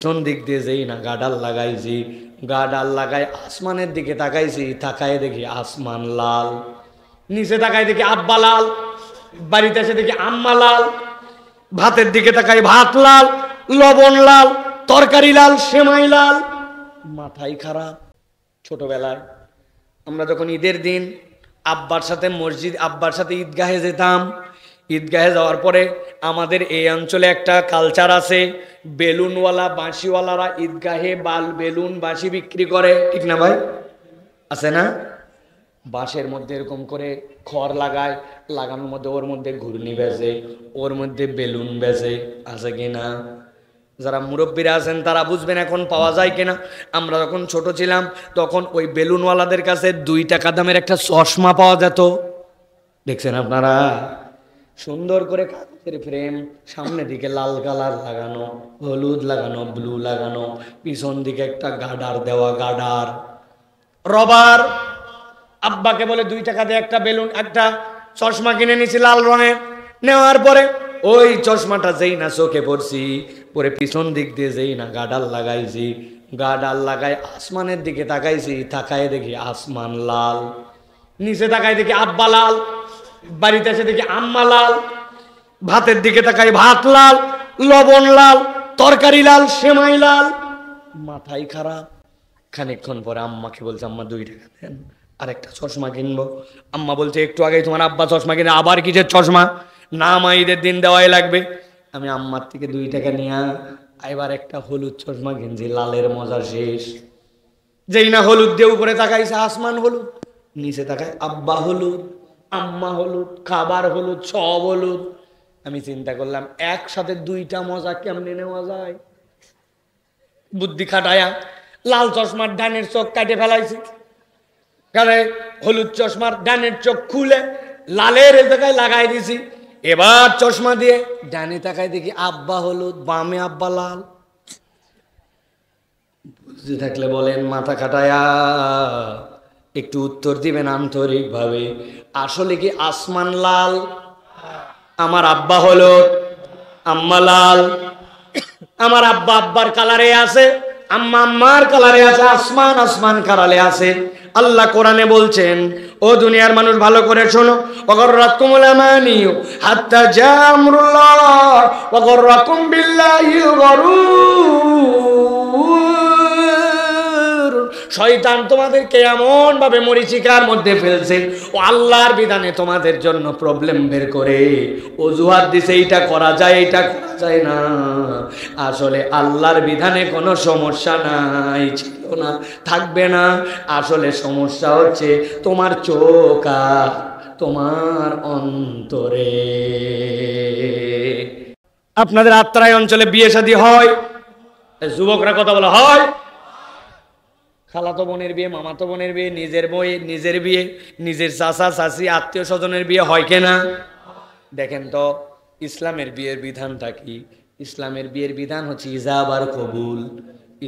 কোন দিক দিয়ে যেই না গাডাল লাগাইছি, গাডাল লাগাই আসমানের দিকে তাকাইছি, তাকায় দেখি আসমান লাল, নিচে তাকায় দেখি আব্বা লাল, বাড়িতে এসে দেখি আম্মা লাল, ভাতের দিকে তাকাই ভাত লাল, লবণ লাল, তরকারি লাল, সেমাই লাল, মাথাই খারাপ। ছোটবেলায় আমরা যখন ঈদের দিন আব্বার সাথে আব্বার সাথে ঈদগাহে যেতাম, ঈদগাহে যাওয়ার পরে আমাদের এই অঞ্চলে একটা কালচার আছে, বেলুনওয়ালা বাঁশিওয়ালারা ঈদগাহে বেলুন বাঁশি বিক্রি করে, ঠিক না ভাই? আছে না? বাঁশের মধ্যে এরকম করে খড় লাগায়, লাগানোর মধ্যে ওর মধ্যে ঘূর্ণি বেজে, ওর মধ্যে বেলুন বেজে, আছে কিনা? যারা মুরব্বীরা আছেন তারা বুঝবেন এখন পাওয়া যায় কিনা। আমরা যখন ছোট ছিলাম তখন ওই বেলুনওয়ালাদের কাছে 2 টাকা দামের একটা চশমা পাওয়া যেত, দেখছেন আপনারা? সুন্দর করে কাগজের ফ্রেম, সামনে দিকে লাল কালার লাগানো, হলুদ লাগানো, ব্লু লাগানো, পিছন দিকে একটা গাডার দেওয়া, গাডার রবার। আব্বাকে বলে 2 টাকা দিয়ে একটা বেলুন একটা চশমা কিনে নিয়েছি লাল রঙের। নেওয়ার পরে ওই চশমাটা যেই না চোখে পড়ছি, পরে পিছন দিক দিয়ে যেই না গাডাল লাগাইছি, গাডাল লাগাই আসমানের দিকে তাকাইছি, তাকায় দেখি আসমান লাল, নিচে তাকায় দেখি আব্বা লাল, বাড়িতে এসে দেখি আম্মা লাল, ভাতের দিকে তাকাই ভাত লাল, লবণ লাল, তরকারি লাল, সেমাই লাল, মাথাই খারাপ। খানিকক্ষণ পরে আম্মাকে বলছে, আম্মা 2 টাকা দেন, আরেকটা চশমা কিনবো। আম্মা বলছে, একটু আগে তোমার আব্বা চশমা কিনে আবার কিসের চশমা? না মা, ঈদের দিন দেওয়াই লাগবে। আমি আম্মার থেকে 2 টাকা নিয়ে এবার একটা হলুদ চশমা কিনছি, লালের মজা শেষ। যেই না হলুদ দিয়ে উপরে তাকাইছে আসমান হলুদ, নিচে তাকায় আব্বা হলুদ, আম্মা হলুদ, খাবার হলুদ, সব হলুদ। আমি চিন্তা করলাম একসাথে 2টা মজা কেমনে নেওয়া যায়। বুদ্ধি খাটায়া লাল চশমার ডানের চোখ কাটে ফেলাইছি, কারণ হলুদ চশমার ডানের চোখ খুলে লালের জায়গায় লাগাই দিছি। এবার চশমা দিয়ে ডানে তাকায় দেখি আব্বা হলুদ, বামে আব্বা লাল। বুঝতে থাকলে বলেন, মাথা খাটায়া একটু উত্তর দিবেন আন্তরিক ভাবে। আসলে কি আসমান লাল? আমার আব্বা হলুদ, আম্মা লাল। আমার আব্বা আব্বার কালারে আছে, আম্মা আম্মার কালারে আছে, আসমান আসমান কালারে আছে। আল্লাহ কোরআনে বলছেন, ও দুনিয়ার মানুষ ভালো করে শোনো, ওয়াগররাকুমুল আমানিউ হাত্তা জা আমরুল্লাহ ওয়াগররাকুম বিল্লাহিল গরুর। শয়তান তোমাদেরকে এমন ভাবে মরিচিকার মধ্যে ফেলছে, ও আল্লাহর বিধানে তোমাদের জন্য প্রবলেম বের করে অজুহাত দিছে, এইটা করা যায়, এইটা করা যায় না। আসলে আল্লাহর বিধানে কোনো সমস্যা নাই, ছিল না, থাকবে না। আসলে সমস্যা হচ্ছে তোমার চোখ আর তোমার অন্তরে। আপনাদের আত্রাই অঞ্চলে বিয়ে শাদী হয়, যুবকরা কথা বলা হয়, খালাতো বোনের বিয়ে, মামাতো বোনের বিয়ে, নিজের বই নিজের বিয়ে, নিজের চাচা চাচি আত্মীয় স্বজনের বিয়ে হয় কিনা? দেখেন তো ইসলামের বিয়ের বিধানটা কি? ইসলামের বিয়ের বিধান হচ্ছে ইজাব আর কবুল।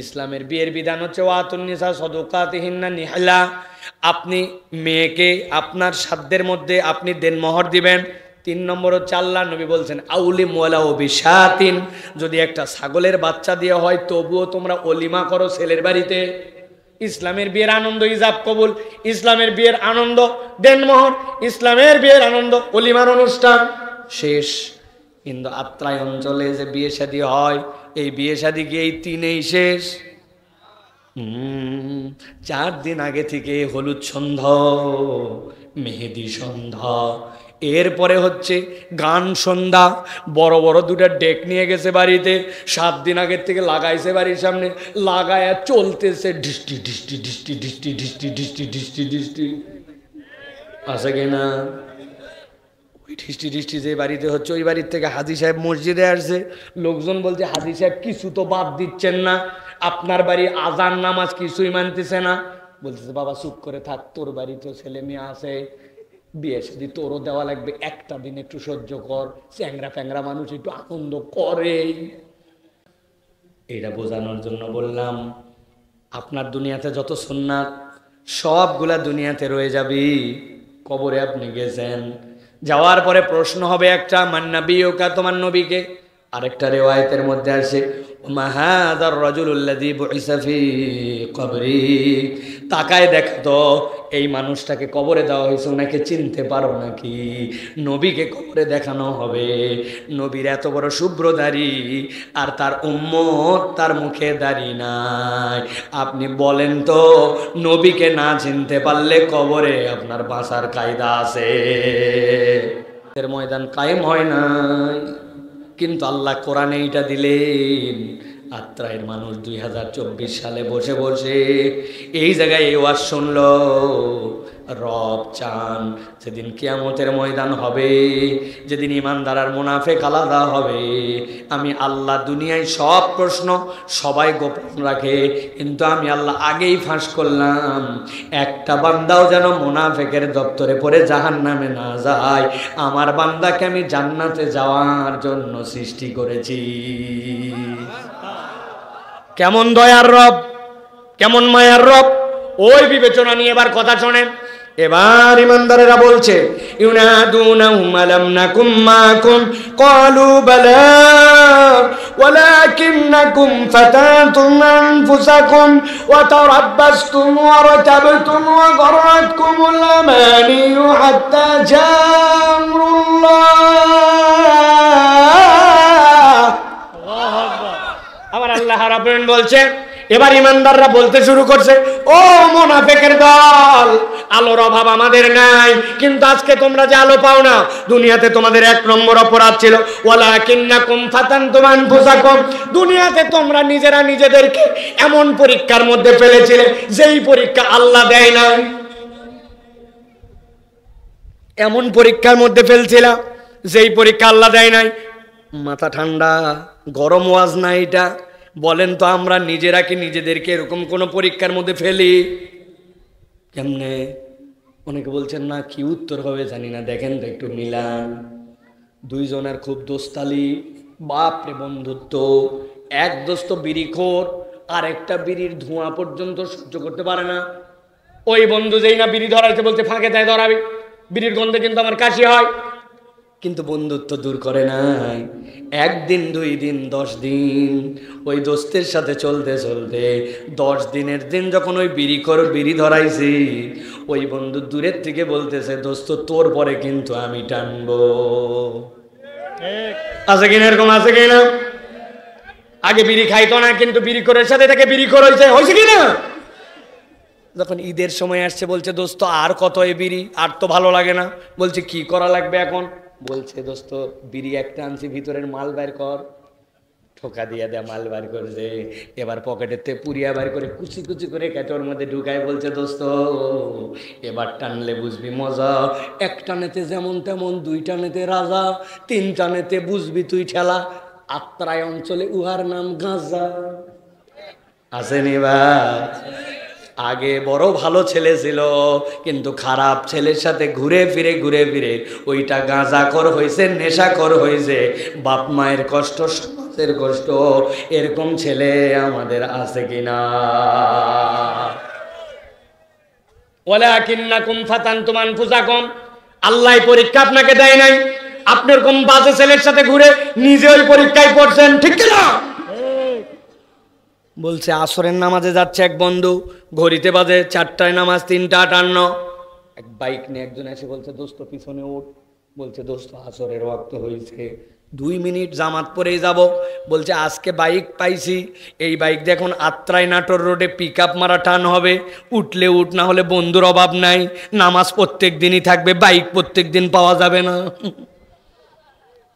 ইসলামের বিয়ের বিধান হচ্ছে ওয়াতুন নিসা সাদুকাতিহিন্না নিহলা। আপনি মেয়েকে আপনার সাধ্যের মধ্যে আপনি দেনমোহর দিবেন। 3 নম্বর হচ্ছে আল্লাহ নবী বলছেন আউলি মোয়ালা ও বিশাতিন, যদি একটা ছাগলের বাচ্চা দিয়ে হয় তবুও তোমরা অলিমা করো ছেলের বাড়িতে। ইসলামের বিয়ের আনন্দ ইজাব কবুল, ইসলামের বিয়ের আনন্দ দেনমোহর, ইসলামের বিয়ের আনন্দ অলিমার অনুষ্ঠান শেষ। কিন্তু আত্রাই অঞ্চলে যে বিয়ে শাদী হয়, এই বিয়ে শাদী কি এই 3এই শেষ? 4 দিন আগে থেকে হলুদ সন্ধ্যা, মেহেদি সন্ধ্যা, এরপরে হচ্ছে গান সন্ধ্যা। বড় বড় 2টা ডেক নিয়ে গেছে বাড়িতে, 7 দিন আগের থেকে লাগাইছে বাড়ির সামনে, লাগায়া চলতেছে ডিস্টি ডিস্টি ডিস্টি ডিস্টি ডিস্টি ডিস্টি ডিস্টি ডিস্টি, আছে কিনা? ওই ডিস্টি ডিস্টি যে বাড়িতে হচ্ছে, ওই বাড়ির থেকে হাজী সাহেব মসজিদে আসছে। লোকজন বলছে, হাজী সাহেব কিছু তো বাদ দিচ্ছেন না, আপনার বাড়ি আজান নামাজ কিছুই মানতেছে না। বলতেছে, বাবা চুপ করে থাক, তোর বাড়ি তো ছেলে মেয়ে আছে, বিয়ে শাদী তোরও দেওয়া লাগবে, একটা দিন একটু সহ্য কর, চ্যাংরা ফ্যাংরা মানুষ একটু আনন্দ করে। এটা বোঝানোর জন্য বললাম, আপনার দুনিয়াতে যত সুন্নাত সবগুলা দুনিয়াতে রয়ে যাবে। কবরে আপনি গেছেন, যাওয়ার পরে প্রশ্ন হবে একটা, মান নবিয়ুকা, তোমার নবীকে? আরেকটা রিওয়ায়াতের মধ্যে আছে মা হাযার রাজুলুল্লাযী বুইসা ফী কবরি, তাকায় দেখতো এই মানুষটাকে কবরে দেওয়া হয়েছে, ওনাকে চিনতে পারো নাকি? নবীকে কবরে দেখানো হবে, নবীর এত বড় শুভ্র দাড়ি আর তার উম্মত তার মুখে দাড়ি নাই। আপনি বলেন তো নবীকে না চিনতে পারলে কবরে আপনার বাঁচার কায়দা আছে? এর ময়দান কায়েম হয় নাই, কিন্তু আল্লাহ কোরআনে এইটা দিলেন। আত্রাইয়ের মানুষ 2024 সালে বসে বসে এই জায়গায় এই ওয়াজ শুনল। রব চান যেদিন কিয়ামতের ময়দান হবে, যেদিন ইমানদার আর মুনাফিক আলাদা হবে, আমি আল্লাহ দুনিয়ায় সব প্রশ্ন সবাই গোপন রাখে, কিন্তু আমি আল্লাহ আগেই ফাঁস করলাম একটা বান্দাও যেন মুনাফিকের দপ্তরে পড়ে জাহান্নামে না যায়। আমার বান্দাকে আমি জান্নাতে যাওয়ার জন্য সৃষ্টি করেছি। কেমন দয়ার রব, কেমন মায়ার রব, ওই বিবেচনা নিয়ে এবার কথা শোনেন। এবার ইমানদারেরা বলছে ইউনাদুনাহুম আলাম নাকুম মাকুম ক্বালু বালা ওয়ালাকিন্নাকুম ফাতাতুম আনফুসাকুম ওয়া তারাব্বাসতুম ওয়া রাতাবতুম ওয়া গররাতকুমুল আমানিয়ু হাত্তা জাআ আমরুল্লাহ। আল্লাহু আকবার। আবার আল্লাহ রাব্বুল আলামিন বলছে, এবার ইমানদাররা বলতে শুরু করছে, ও মুনাফিকের দল, আলোর অভাব আমাদের নাই, কিন্তু আজকে তোমরা যে আলো পাও না, দুনিয়াতে তোমাদের এক নম্বর অপরাধ ছিল ওয়ালাকিন্নাকুম ফাতানতুম আনফুসাকুম, দুনিয়াতে তোমরা নিজেরা নিজেদেরকে এমন পরীক্ষার মধ্যে ফেলেছিলে যেই পরীক্ষা আল্লাহ দেয় না। এমন পরীক্ষার মধ্যে ফেলছিলাম যেই পরীক্ষা আল্লাহ দেয় নাই। মাথা ঠান্ডা, গরম ওয়াজ না এটা। বলেন তো আমরা নিজেরা কি নিজেদেরকে এরকম কোন পরীক্ষার মধ্যে ফেলি? কেমনে? অনেকে বলছেন না, কি উত্তর হবে জানি না, দেখেন তো একটু মিলান। দুইজনের খুব দোস্তালি, বাপরে বন্ধুত্ব। এক দোস্ত বিড়িখোর, আর একটা বিড়ির ধোঁয়া পর্যন্ত সহ্য করতে পারে না। ওই বন্ধু যেই না বিড়ি ধরাইতে বলতে ফাঁকে তাই ধরাবি, বিড়ির গন্ধে কিন্তু আমার কাশি হয়, কিন্তু বন্ধুত্ব দূর করে নাই। একদিন, 2 দিন, 10 দিন ওই দোস্তের সাথে চলতে চলতে 10 দিনের দিন যখন ওই বিড়ি ধরাইছি, ওই বন্ধু দূরের থেকে বলতেছে, দোস্ত তোর পরে কিন্তু আমি টানবো। আছে কিনা এরকম? আছে কিনা? আগে বিড়ি খাইতো না, কিন্তু বিড়িখোরের সাথে থেকে বিড়িখোর হয়েছে কিনা? যখন ঈদের সময় আসছে বলছে, দোস্ত আর কত এ বিড়ি, আর তো ভালো লাগে না। বলছে কি করা লাগবে এখন? বলছে, দোস্ত বিড়ি একটা আনছি, ভিতরের মাল বাইর কর। ঠোকা দিয়ে দেয়, মাল বাইর করছে। এবার পকেটেতে পুরিয়া বাইর করে কুচি কুচি করে কেটোর মধ্যে ঢুকায় বলছে, দোস্ত এবার টানলে বুঝবি মজা। 1 টানেতে যেমন তেমন, 2 টানেতে রাজা, 3 টানেতে বুঝবি তুই ঠেলা। আত্রাই অঞ্চলে উহার নাম গাঁজা। আসেনি বা? আগে বড় ভালো ছেলে ছিল, কিন্তু খারাপ ছেলের সাথে ঘুরে ফিরে ওইটা গাঁজাখোর হয়েছে, নেশাখোর হয়েছে। বাপ মায়ের কষ্ট, সমাজের কষ্ট। এরকম ছেলে আমাদের আছে কিনা? ওয়ালাকিন্নাকুম ফাতানতুম আনফুসাকুম, আল্লাহ পরীক্ষা আপনাকে দেয় নাই। আপনি এরকম বাজে ছেলের সাথে ঘুরে নিজে ওই পরীক্ষায় পড়ছেন, ঠিক কিনা? বলছে আসরের নামাজে যাচ্ছে এক বন্ধু, ঘড়িতে বাজে 4টায় নামাজ, 3:58। এক বাইক নিয়ে একজন এসে বলছে, দোস্ত পিছনে ওঠ। বলছে, দোস্ত আসরের ওয়াক্ত হয়েছে, 2 মিনিট জামাত পরেই যাব। বলছে, আজকে বাইক পাইছি, এই বাইক দিয়ে এখন আত্রাই নাটোর রোডে পিক আপ মারা টান হবে। উঠলে উঠ, না হলে বন্ধুর অভাব নাই। নামাজ প্রত্যেক দিনই থাকবে, বাইক প্রত্যেক দিন পাওয়া যাবে না।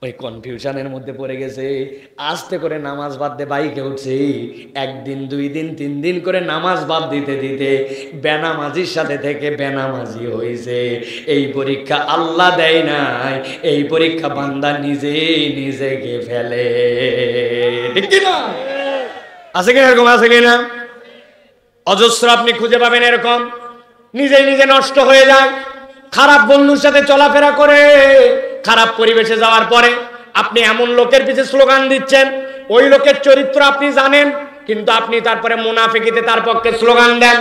ওই কনফিউশনের মধ্যে পড়ে গেছে, আস্তে করে নামাজ বাদ দিয়ে বাইকে উঠছে। 1 দিন, 2 দিন, 3 দিন করে নামাজ বাদ দিতে দিতে বেনামাজির সাথে থেকে বেনামাজি হয়েছে। এই পরীক্ষা আল্লাহ দেয় নাই, এই পরীক্ষা বান্দা নিজেই নিজেকে ফেলে, ঠিক কিনা? আছে কিনা এরকম? আছে কিনা? অজস্র আপনি খুঁজে পাবেন এরকম, নিজেই নিজে নষ্ট হয়ে যায়। খারাপ বন্ধুর সাথে চলাফেরা করে, খারাপ পরিবেশে যাওয়ার পরে আপনি এমন লোকের পিছে স্লোগান দিচ্ছেন, ওই লোকের চরিত্র আপনি জানেন, কিন্তু আপনি তারপরে মুনাফিকিতে তার পক্ষে স্লোগান দেন।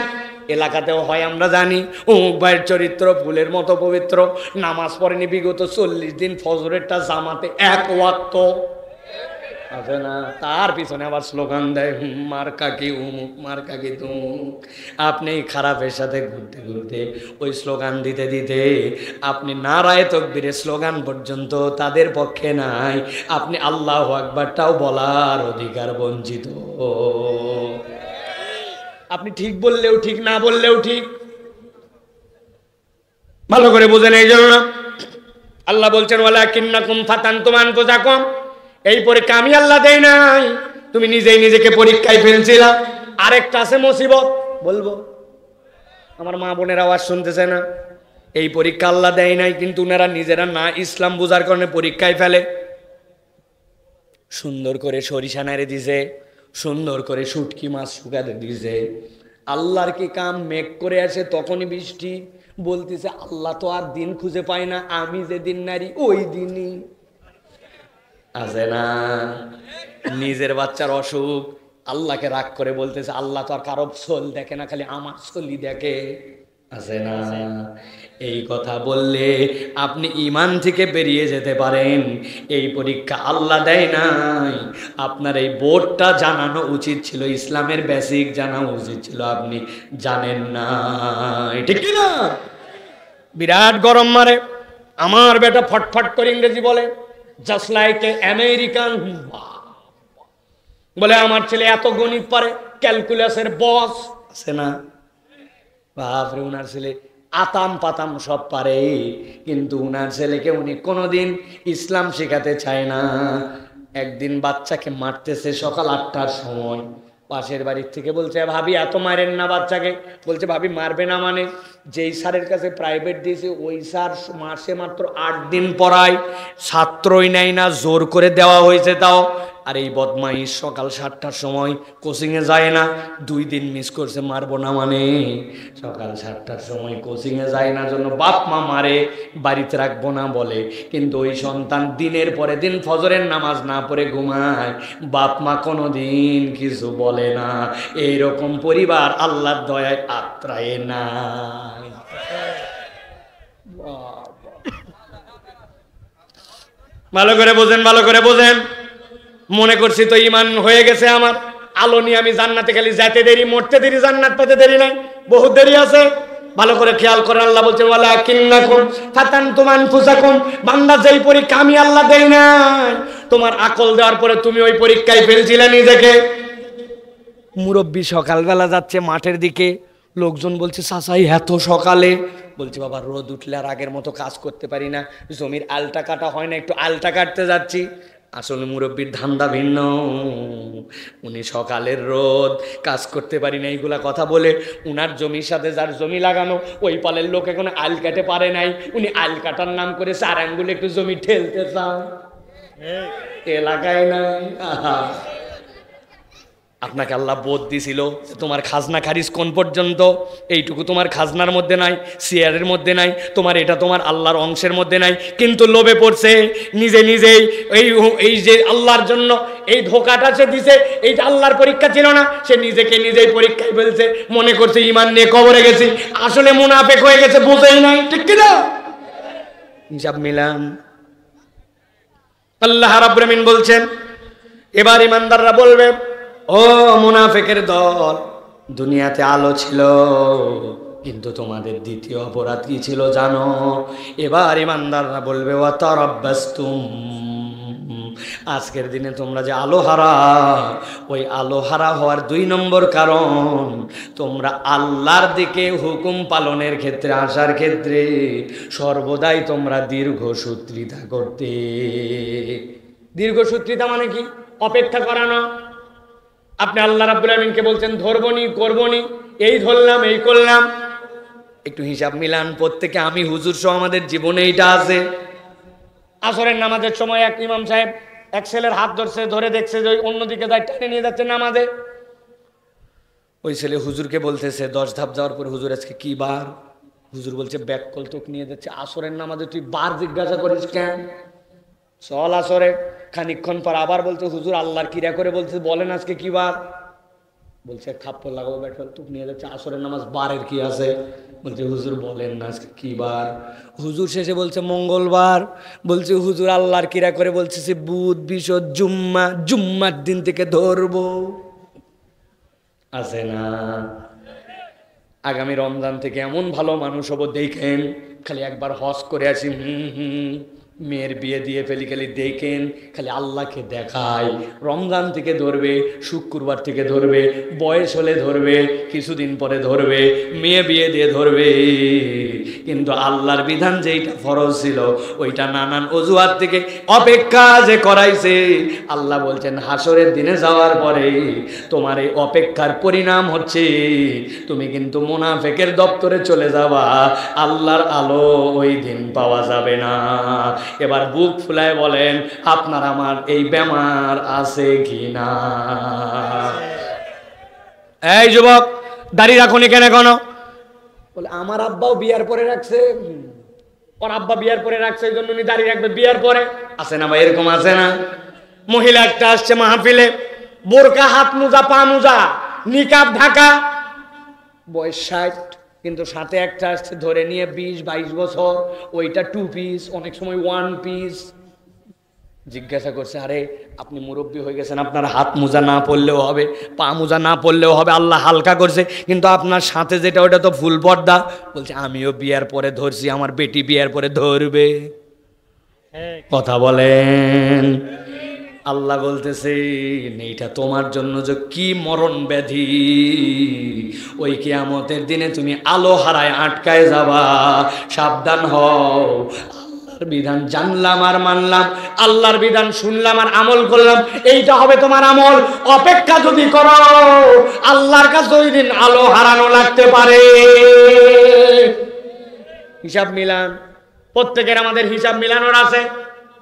এলাকাতেও হয়, আমরা জানি অমুক ভাইয়ের চরিত্র ফুলের মতো পবিত্র, নামাজ পড়েনি বিগত 40 দিন, ফজরেরটা জামাতে 1 ওয়াক্ত। আছে না? তার পিছনে আবার স্লোগান দেয়, মার্কা কি উমুক, মার্কা কি তুমুক। আপনি খারাপের সাথে ঘুরতে ঘুরতে ওই স্লোগান দিতে দিতে আপনি নারায়ে তাকবীরের স্লোগান পর্যন্ত তাদের পক্ষে নাই, আপনি আল্লাহু আকবারটাও বলার অধিকার বঞ্চিত। আপনি ঠিক বললেও ঠিক, না বললেও ঠিক। ভালো করে বুঝেন। এই জন্য আল্লাহ বলছেন, ওয়ালাকিন্নাকুম ফাতানতুম আনফুসাকুম, এই পরীক্ষা আমি আল্লাহ দেই নাই, তুমি নিজেই নিজেকে পরীক্ষায় ফেলছিলা। আরেকটা আছে মুসিবত, বলবো আমার মা বোনের আওয়াজ শুনতেছে না? এই পরীক্ষা আল্লাহ দেয় নাই, কিন্তু ওনারা নিজেরা না ইসলাম বোঝার কারণে পরীক্ষায় ফেলে। সুন্দর করে সরিষা নাড়ে দিছে, সুন্দর করে শুটকি মাছ শুকাতে দিছে। আল্লাহর কি কাম, মেঘ করে আসে তখনই বৃষ্টি। বলতেছে আল্লাহ তো আর দিন খুঁজে পায় না, আমি যেদিন নারী ওই দিনই। আছে না? নিজের বাচ্চার অসুখ, আল্লাহকে রাগ করে বলতেছে আল্লাহ তো আর কারো সোল দেখে না, খালি আমার সোলই দেখে। আছে না? এই কথা বললে আপনি ঈমান থেকে বেরিয়ে যেতে পারেন। এই পরীক্ষা আল্লাহ দেয় নাই, আপনার এই বোর্ডটা জানানো উচিত ছিল, ইসলামের বেসিক জানা উচিত ছিল, আপনি জানেন না। ঠিক কি না? বিরাট গরম মারে, আমার বেটা ফটফট করে ইংরেজি বলে, জাস্ট লাইক এ আমেরিকান। বলে আমার ছেলে এত গণিত পারে, ক্যালকুলাসের বস। আছে না? বাপরে, উনার ছেলে আতাম পাতাম সব পারে, কিন্তু উনার ছেলেকে উনি কোনোদিন ইসলাম শেখাতে চায় না। একদিন বাচ্চাকে মারতেছে সকাল 8টার সময়, পাশের বাড়ির থেকে বলছে ভাবি এত মারেন না বাচ্চাকে। বলছে ভাবি মারবে না মানে? যেই স্যারের কাছে প্রাইভেট দিয়েছে ওই স্যার মাসে মাত্র 8 দিন পড়ায়, ছাত্রই নেয় না, জোর করে দেওয়া হয়েছে তাও। আর এই বদমাইশ সকাল 7টার সময় কোচিংয়ে যায় না, 2 দিন মিস করছে, মারবো না মানে? সকাল 7টার সময় কোচিংয়ে যায় না জন্য বাপ মা মারে, বাড়িতে রাখবো না বলে। কিন্তু ওই সন্তান দিনের পরে দিন ফজরের নামাজ না পড়ে ঘুমায়, বাপ মা কোনো দিন কিছু বলে না। এইরকম পরিবার আল্লাহর দয়ায় আত্রায় নাই। ভালো করে বোঝেন, ভালো করে বোঝেন। মনে করছি তো ঈমান হয়ে গেছে আমার, আলো নিয়ে আমি জান্নাতে খালি যেতে দেরি, মরতে দেরি, জান্নাত পেতে দেরি নাই, বহুত দেরি আছে। ভালো করে খেয়াল করেন, আল্লাহ বলছেন ওয়ালাকিন্নাকুম ফাতানতুম আনফুসাকুম, বান্দা যেই পরীক্ষা আমি আল্লাহ দেই নাই, তোমার আকল দেওয়ার পরে তুমি ওই পরীক্ষায় ফেলছিলে নিজেকে। মুরব্বী সকালবেলা যাচ্ছে মাঠের দিকে, লোকজন বলছে চাচাই এত সকালে? বলছে বাবা রোদ উঠলে আর আগের মতো কাজ করতে পারি না, জমির আলটা কাটা হয় না, একটু আলটা কাটতে যাচ্ছি। আসলে মুরব্বীর ধান্দা ভিন্ন, উনি সকালের রোদ কাজ করতে পারি না এইগুলা কথা বলে উনার জমির সাথে যার জমি লাগানো ওই পালের লোক এখন আল কাটে পারে নাই, উনি আল কাটার নাম করে 4 আঙ্গুলে একটু জমি ঠেলতে চান, এলাকায় নাই। আপনাকে আল্লাহ বোধ দিছিল তোমার খাজনা খারিজ কোন পর্যন্ত, এইটুকু তোমার খাজনার মধ্যে নাই, শেয়ারের মধ্যে নাই, তোমার এটা তোমার আল্লাহর অংশের মধ্যে নাই, কিন্তু লোভে পড়ছে নিজে নিজেই এই যে আল্লাহর জন্য এই ধোকাটা সে দিছে, এইটা আল্লাহর পরীক্ষা ছিল না, সে নিজেকে নিজেই পরীক্ষায় ফেলছে, মনে করছে ঈমান নিয়ে কবরে গেছি, আসলে মুনাফিক হয়ে গেছে, বুঝেই নাই। ঠিক কি না? হিসাব মিলান। আল্লাহ রাব্বুল আমিন বলছেন এবার ঈমানদাররা বলবে, ও মুনাফিকের দল, দুনিয়াতে আলো ছিল, কিন্তু তোমাদের দ্বিতীয় অপরাধ কি ছিল জানো? এবার ঈমানদাররা বলবে ওয়া তারাব্বাসতুম, আজকের দিনে তোমরা যে আলোহারা, ওই আলোহারা হওয়ার 2 নম্বর কারণ তোমরা আল্লাহর দিকে হুকুম পালনের ক্ষেত্রে আসার ক্ষেত্রে সর্বদাই তোমরা দীর্ঘসূত্রিতা করতে। দীর্ঘসূত্রিতা মানে কি? অপেক্ষা করানো। আপনি আল্লাহ রাব্বুল আমিনকে বলছেন ধরবনি করবনি, এই ধরলাম এই করলাম, একটু হিসাব মিলান প্রত্যেকে, আমি হুজুর সহ আমাদের জীবনে এইটা আছে। আসরের নামাজের সময় এক ইমাম সাহেব এক ছেলের হাত ধরছে, ধরে দেখছে যে অন্যদিকে যায়, টেনে নিয়ে যাচ্ছে নামাজে। ওই ছেলে হুজুরকে বলতেছে 10 ধাপ যাওয়ার পর, হুজুর আজকে কি বার? হুজুর বলছে ব্যাককল তোকে নিয়ে যাচ্ছে আসরের নামাজে, তুই বার জিজ্ঞাসা করিস কেন? চল আসরে। খানিকক্ষণ পর আবার বলছে হুজুর আল্লাহর কিরা করে বলছে বলেন আজকে কি বার? বলছে থাপ্পড় লাগাবো ব্যাটফল তুক নিয়ে যাচ্ছে। আসরের নামাজ বারের কি আছে? বলছে হুজুর বলেন না আজকে কি বার? হুজুর শেষে বলছে মঙ্গলবার। বলছে হুজুর আল্লাহর কিরা করে বলছে সে বুধ বিশদ জুম্মা, জুম্মার দিন থেকে ধরবো। আছে না? আগামী রমজান থেকে এমন ভালো মানুষ হবো দেখেন, খালি একবার হজ করে আসি, মেয়ের বিয়ে দিয়ে ফেলি, খালি দেখেন, খালি আল্লাহকে দেখায়। রমজান থেকে ধরবে, শুক্রবার থেকে ধরবে, বয়স হলে ধরবে, কিছুদিন পরে ধরবে, মেয়ে বিয়ে দিয়ে ধরবে, কিন্তু আল্লাহর বিধান যেইটা ফরজ ছিল ওইটা নানান অজুহাত থেকে অপেক্ষা যে করাইছে। আল্লাহ বলছেন হাসরের দিনে যাওয়ার পরে তোমার এই অপেক্ষার পরিণাম হচ্ছে তুমি কিন্তু মুনাফিকের দপ্তরে চলে যাবা, আল্লাহর আলো ওই দিন পাওয়া যাবে না। এবার বুক ফুলায় বলেন আপনার আমার এই বেমার আছে কি না? এই যুবক দাড়ি রাখুনি কেন? এখনো বলে আমার আব্বাও বিয়ার পরে রাখছে, ওর আব্বা বিয়ার পরে রাখছে এই জন্য উনি দাড়ি রাখবে বিয়ার পরে। আছে না ভাই? এরকম আছে না? মহিলা একটা আসছে মাহফিলে, বোরকা, হাত মোজা, পা মোজা, নিকাব ঢাকা, বয়স 60, কিন্তু সাথে একটা আসছে ধরে নিয়ে 20-22 বছর, ওইটা 2 পিস, অনেক সময় 1 পিস। জিজ্ঞাসা করছে আরে আপনি মুরব্বী হয়ে গেছেন, আপনার হাত মোজা না পড়লেও হবে, পা মোজা না পড়লেও হবে, আল্লাহ হালকা করছে, কিন্তু আপনার সাথে যেটা ওটা তো ফুল পর্দা। বলছে আমিও বিয়ার পরে ধরছি, আমার বেটি বিয়ার পরে ধরবে। কথা বলেন। আল্লাহ বলতেছে এইটা তোমার জন্য যে কি মরণ ব্যাধি, ওই কিয়ামতের দিনে তুমি আলো হারায় আটকায় যাবা, সাবধান হও। আল্লাহর বিধান জানলাম আর মানলাম, আল্লাহর বিধান শুনলাম আর আমল করলাম, এইটা হবে তোমার আমল। অপেক্ষা যদি করো আল্লাহর কাছে ওই দিন আলো হারানো লাগতে পারে। হিসাব মিলান, প্রত্যেকের আমাদের হিসাব মিলানোর আছে।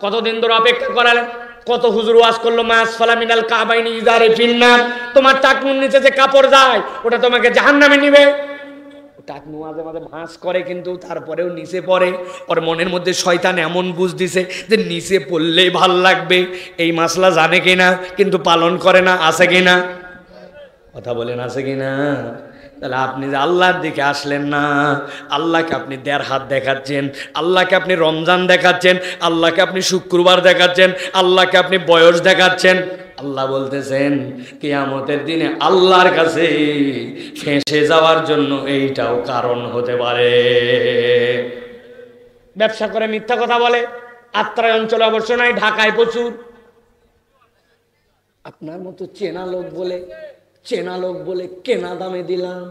কতদিন ধরে অপেক্ষা করালেন? কত হুজুর ওয়াজ করলো মাস ফালা মিনাল কাবাইনি ইজারে ফিন্নার, তোমার টাকনুর নিচে যে কাপড় যায় ওটা তোমাকে জাহান্নামে নিবে। টাকনু মাঝে মাঝে ভাঁজ করে কিন্তু তারপরেও নিচে পড়ে। ওর মনের মধ্যে শয়তান এমন বুঝ দিছে যে নিচে পড়লেই ভাল লাগবে। এই মাসলা জানে কিনা কিন্তু পালন করে না। আছে কিনা? কথা বলেন আছে কিনা? তাহলে আপনি যে আল্লাহর দিকে আসলেন না, আল্লাহকে আপনি 1.5 হাত দেখাচ্ছেন, আল্লাহকে আপনি রমজান দেখাচ্ছেন, আল্লাহকে আপনি শুক্রবার দেখাচ্ছেন, আল্লাহকে আপনি বয়স দেখাচ্ছেন। আল্লাহ বলতেছেন কিয়ামতের দিনে আল্লাহর কাছে ফেঁসে যাওয়ার জন্য এইটাও কারণ হতে পারে। ব্যবসা করে মিথ্যা কথা বলে, আত্রাই অঞ্চলে অবশ্য নাই, ঢাকায় প্রচুর। আপনার মতো চেনা লোক বলে কেনা দামে দিলাম,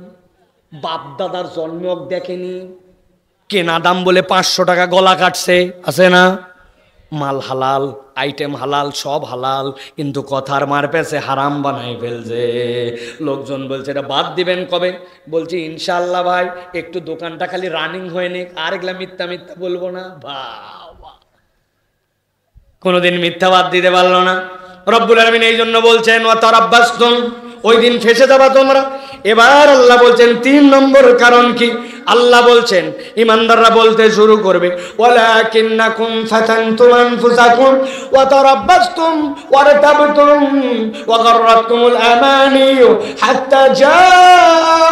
বাপ দাদার জন্মক দেখেনি, কেনা দাম বলে 500 টাকা গলা কাটছে। আছে না? মাল হালাল, আইটেম হালাল, সব হালাল, কিন্তু কথার মার পেছে হারাম বানাই ফেলছে। লোকজন বলছে এটা বাদ দিবেন কবে? বলছি ইনশাআল্লাহ ভাই, একটু দোকানটা খালি রানিং হয়ে নিক, আর এগুলা মিথ্যা মিথ্যা বলবো না। বাবা কোনোদিন মিথ্যা বাদ দিতে পারলো না। রব্বুল আলামিন এই জন্য বলছেন ওয়া তারাব্বাসতুম, ওই দিন ফেসে যাবা তোমরা। এবার আল্লাহ বলছেন 3 নম্বর কারণ কি? আল্লাহ বলছেন ইমানদাররা বলতে শুরু করবে ওয়ালাকিন্নাকুম ফাতানতুম আনফুসাকুম ওয়া তারাব্বাসতুম ওয়া রাতাবতুম ওয়া গাররাতকুমুল আমানি হাত্তা জাআ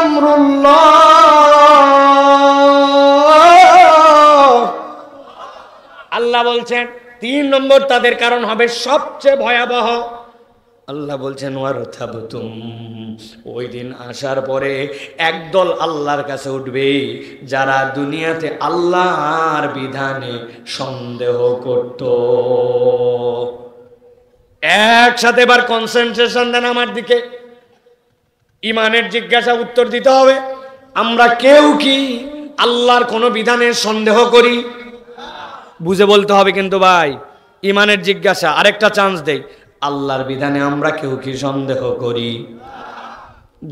আমরুল্লাহ। আল্লাহ বলছেন 3 নম্বর তাদের কারণ হবে সবচেয়ে ভয়াবহ। আল্লাহ বলছেন ওয়ারতাবতুম, ওই দিন আসার পরে একদল আল্লাহর কাছে উঠবে যারা দুনিয়াতে আল্লাহর বিধানে সন্দেহ করত। একসাথে এবার কনসেন্ট্রেশন দেন আমার দিকে। ইমানের জিজ্ঞাসা উত্তর দিতে হবে। আমরা কেউ কি আল্লাহর কোনো বিধানের সন্দেহ করি? বুঝে বলতে হবে কিন্তু ভাই। ইমানের জিজ্ঞাসা, আরেকটা চান্স দেই, আল্লাহর বিধানে আমরা কেউ কি সন্দেহ করি?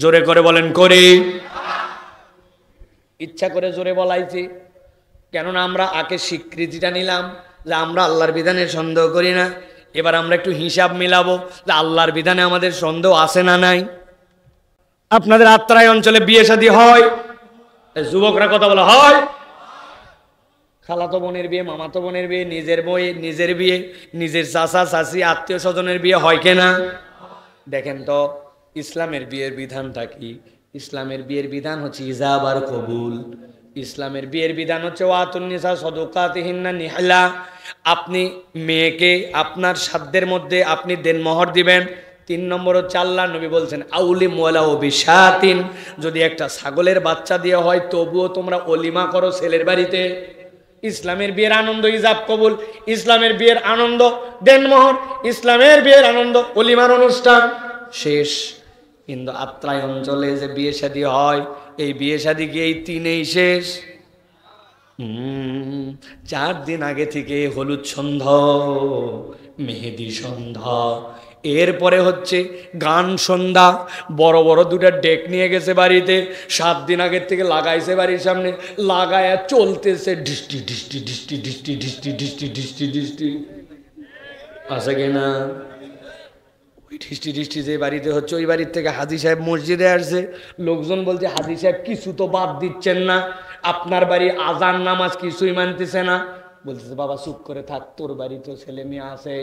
জোরে করে বলেন করি। ইচ্ছা করে জোরে বলাইছি, কেননা আমরা আগে স্বীকৃতিটা নিলাম যে আমরা আল্লাহর বিধানে সন্দেহ করি না। এবার আমরা একটু হিসাব মিলাবো যে আল্লাহর বিধানে আমাদের সন্দেহ আছে না নাই। আপনাদের আত্রাই অঞ্চলে বিয়ে শাদী হয়? যুবকরা কথা বলা হয়? খালাতো বোনের বিয়ে, মামাতো বোনের বিয়ে, নিজের বিয়ে, নিজের চাচা চাচি আত্মীয় স্বজনের বিয়ে হয় কেনা? দেখেন তো ইসলামের বিয়ের বিধানটা কি? ইসলামের বিয়ের বিধান হচ্ছে ইজাব আর কবুল। ইসলামের বিয়ের বিধান হচ্ছে ওয়াতুন নিসা সাদাকাতিহিন্না নিহলা। আপনি মেয়েকে আপনার সাধ্যের মধ্যে আপনি দেনমোহর দিবেন। 3 নম্বর হচ্ছে আল্লাহ নবী বলছেন আউলি মোয়ালা ও বিশাতিন, যদি একটা ছাগলের বাচ্চা দিয়ে হয় তবুও তোমরা অলিমা করো ছেলের বাড়িতে। ইসলামের বিয়ের আনন্দ ইজাব কবুল, ইসলামের বিয়ের আনন্দ দেনমোহর, ইসলামের বিয়ের আনন্দ অলিমার অনুষ্ঠান শেষ। কিন্তু আত্রাই অঞ্চলে যে বিয়ে শাদী হয়, এই বিয়ে শাদী কি এই 3এই শেষ? 4 দিন আগে থেকে হলুদ সন্ধ্যা, মেহেদি সন্ধ্যা, এরপরে হচ্ছে গান সন্ধ্যা। বড় বড় 2টা ডেক নিয়ে গেছে বাড়িতে, 7 দিন আগের থেকে লাগাইছে বাড়ির সামনে, লাগায়া চলতেছে ডিস্টি ডিস্টি ডিস্টি ডিস্টি ডিস্টি ডিস্টি ডিস্টি ডিস্টি। আছে কিনা? ওই ডিস্টি ডিস্টি যে বাড়িতে হচ্ছে, ওই বাড়ির থেকে হাজী সাহেব মসজিদে আসছে। লোকজন বলছে হাজী সাহেব কিছু তো বাদ দিচ্ছেন না, আপনার বাড়ি আজান নামাজ কিছুই মানতেছে না। বলতেছে বাবা চুপ করে থাক, তোর বাড়ি তো ছেলে মেয়ে আছে,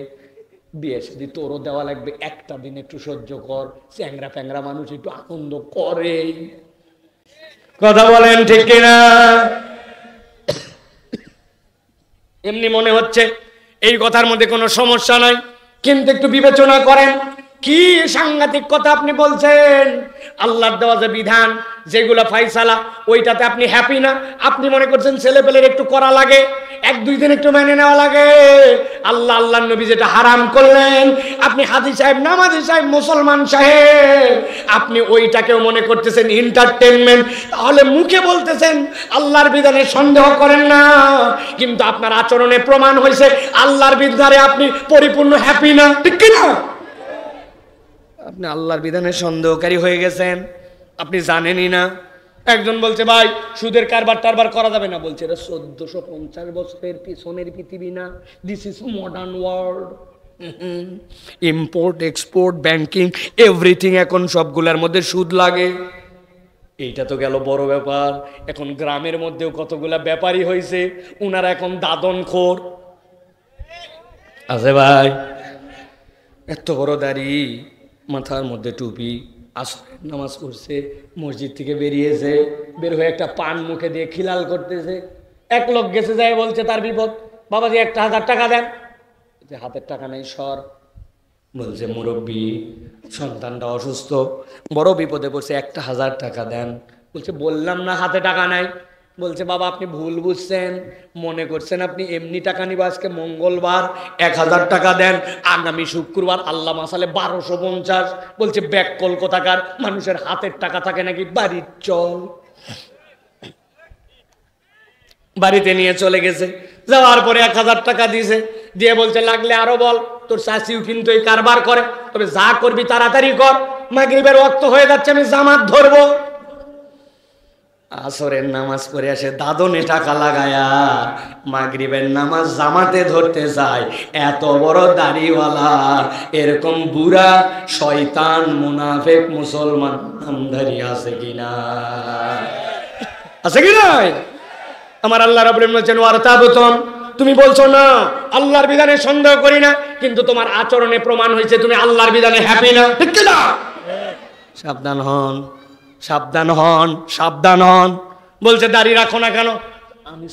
বিয়ে শাদী তোরও দেওয়া লাগবে, একটা দিন একটু সহ্য কর। চ্যাংরা প্যাংরা মানুষ একটু আনন্দ করে, কথা বলেন ঠিক কিনা? এমনি মনে হচ্ছে এই কথার মধ্যে কোনো সমস্যা নাই, কিন্তু একটু বিবেচনা করেন কি সাংঘাতিক কথা আপনি বলছেন। আল্লাহর দেওয়া যে বিধান, যেগুলো ফাইসালা, ওইটাতে আপনি হ্যাপি না। আপনি মনে করছেন ছেলে পেলের একটু করা লাগে, 1-2 দিন একটু মেনে নেওয়া লাগে। আল্লাহর নবী যেটা হারাম করলেন, আপনি হাজী সাহেব, নামাজি সাহেব, মুসলমান সাহেব, আপনি ওইটাকেও মনে করতেছেন এন্টারটেনমেন্ট। তাহলে মুখে বলতেছেন আল্লাহর বিধানে সন্দেহ করেন না, কিন্তু আপনার আচরণে প্রমাণ হয়েছে আল্লাহর বিধানে আপনি পরিপূর্ণ হ্যাপি না, ঠিক কিনা? আপনি আল্লাহর বিধানে সন্দেহকারী হয়ে গেছেন, আপনি জানেনই না। একজন বলছে ভাই সুদের কারবার টারবার করা যাবে না, বলছে এটা 1450 বছরের পিছনের পৃথিবী না, this is modern world. Import export banking everything এখন সবগুলোর মধ্যে সুদ লাগে। এইটা তো গেল বড় ব্যাপার। এখন গ্রামের মধ্যেও কতগুলা ব্যাপারী হয়েছে, ওনারা এখন দাদনখোর আছে ভাই। এত বড় দাড়ি, মাথার মধ্যে টুপি, আসরের নামাজ পড়ছে, মসজিদ থেকে বেরিয়েছে, বের হয়ে একটা পান মুখে দিয়ে খিলাল করতেছে। এক লোক গেছে যায় বলছে তার বিপদ, বাবাজি 1000 টাকা দেন। হাতের টাকা নেই, সর। বলছে মুরব্বী সন্তানটা অসুস্থ, বড় বিপদে পড়ছে, 1000 টাকা দেন। বলছে বললাম না হাতে টাকা নাই। বলছে বাবা আপনি ভুল বুঝছেন, মনে করছেন আপনি এমনি টাকা নিবা, আজকে মঙ্গলবার 1000 টাকা দেন, আগামী শুক্রবার আল্লাহ মাসালে 1250। বলছে ব্যাক কলকাতাকার, মানুষের হাতের টাকা থাকে নাকি? বাড়ির চল। বাড়িতে নিয়ে চলে গেছে, যাওয়ার পরে 1000 টাকা দিয়েছে, দিয়ে বলছে লাগলে আরো বল, তোর চাচিও কিন্তু এই কারবার করে, তবে যা করবি তাড়াতাড়ি কর, মাগরিবের ওয়াক্ত হয়ে যাচ্ছে, আমি জামাত ধরবো। আসরের নামাজ পড়ে আসে, দাদনে টাকা লাগায়া মাগরিবের নামাজ জামাতে ধরতে যায়। এত বড় দাড়িওয়ালা, এরকম বুড়া শয়তান মুনাফিক মুসলমান আমদারি আছে কিনা? আছে কি নাই? আমার আল্লাহ রাব্বুল আলামিন বলেন ওয়ারতাবতুম, তুমি বলছো না আল্লাহর বিধানে সন্দেহ করি না, কিন্তু তোমার আচরণে প্রমাণ হয়েছে তুমি আল্লাহর বিধানে হ্যাপি না, ঠিক কি না? সাবধান হন, সাবধান হন, সাবধান হন। বলছে দাড়ি রাখো না কেন? আমি